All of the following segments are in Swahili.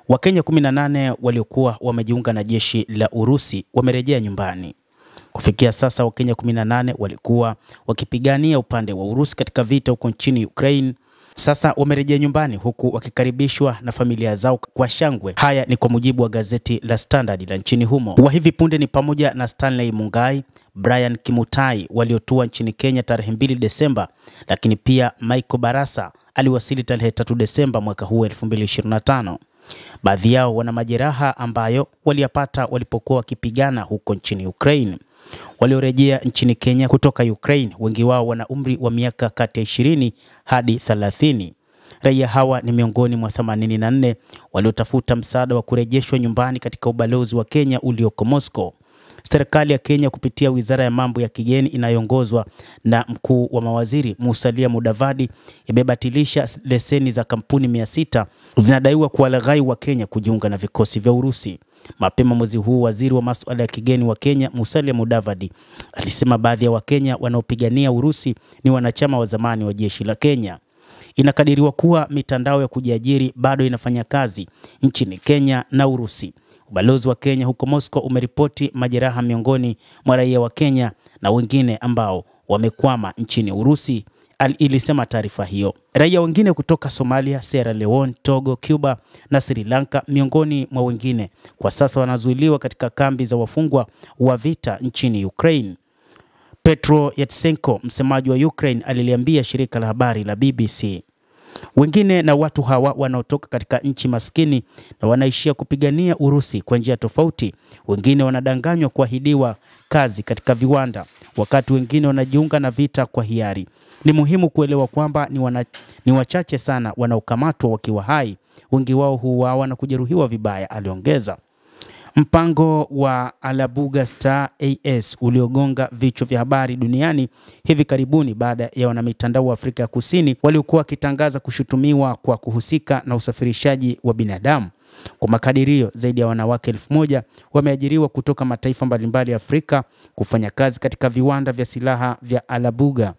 Wakenya 18 waliokuwa wamejiunga na jeshi la Urusi wamerejea nyumbani. Kufikia sasa Wakenya 18 walikuwa wakipigania upande wa Urusi katika vita huko nchini Ukraine. Sasa wamerejea nyumbani huku wakikaribishwa na familia zao kwa shangwe. Haya ni kwa mujibu wa gazeti la Standard la nchini humo. Wa hivi punde ni pamoja na Stanley Mungai, Brian Kimutai waliotua nchini Kenya tarehe 2 Desemba, lakini pia Michael Barasa aliwasili tarehe 3 Desemba mwaka huu 2025. Baadhi yao wana majeraha ambayo waliyapata walipokuwa wakipigana huko nchini Ukraine. Waliorejea nchini Kenya kutoka Ukraine, wengi wao wana umri wa miaka kati ya 20 hadi 30. Raia hawa ni miongoni mwa 84 waliotafuta msaada wa kurejeshwa nyumbani katika ubalozi wa Kenya ulioko Moscow. Serikali ya Kenya kupitia Wizara ya Mambo ya Kigeni inayoongozwa na mkuu wa mawaziri Musalia Mudavadi imebatilisha leseni za kampuni 600 zinadaiwa kuwalaghai wa Kenya kujiunga na vikosi vya Urusi. Mapema mwezi huu waziri wa masuala ya kigeni wa Kenya Musalia Mudavadi alisema baadhi ya Wakenya wanaopigania Urusi ni wanachama wa zamani wa jeshi la Kenya. Inakadiriwa kuwa mitandao ya kujiajiri bado inafanya kazi nchini Kenya na Urusi. Ubalozi wa Kenya huko Moscow umeripoti majeraha miongoni mwa raia wa Kenya na wengine ambao wamekwama nchini Urusi, ilisema taarifa hiyo. Raia wengine kutoka Somalia, Sierra Leone, Togo, Cuba na Sri Lanka miongoni mwa wengine kwa sasa wanazuiliwa katika kambi za wafungwa wa vita nchini Ukraine. Petro Yatsenko, msemaji wa Ukraine, aliliambia shirika la habari la BBC. Wengine na watu hawa wanaotoka katika nchi maskini na wanaishia kupigania Urusi kwa njia tofauti. Wengine wanadanganywa kuahidiwa kazi katika viwanda, wakati wengine wanajiunga na vita kwa hiari. Ni muhimu kuelewa kwamba ni wachache sana wanaokamatwa wakiwa hai. Wengi wao huuawa na kujeruhiwa vibaya, aliongeza. Mpango wa Alabuga Star AS uliogonga vichwa vya habari duniani hivi karibuni baada ya wanamitandao wa Afrika ya Kusini waliokuwa wakitangaza kushutumiwa kwa kuhusika na usafirishaji wa binadamu. Kwa makadirio, zaidi ya wanawake 1000 wameajiriwa kutoka mataifa mbalimbali ya Afrika kufanya kazi katika viwanda vya silaha vya Alabuga.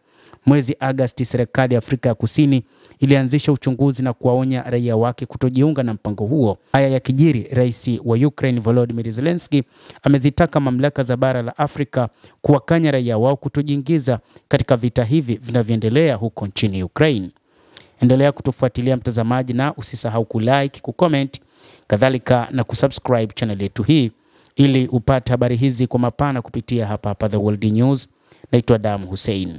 Mwezi Agosti, serikali ya Afrika ya Kusini ilianzisha uchunguzi na kuwaonya raia wake kutojiunga na mpango huo. Haya yakijiri, Rais wa Ukraine Volodymyr Zelensky amezitaka mamlaka za bara la Afrika kuwakanya raia wao kutojiingiza katika vita hivi vinavyoendelea huko nchini Ukraine. Endelea kutufuatilia mtazamaji, na usisahau kulike, kucomment, kadhalika na kusubscribe channel yetu hii ili upate habari hizi kwa mapana kupitia hapa The World News. Naitwa Adam Hussein.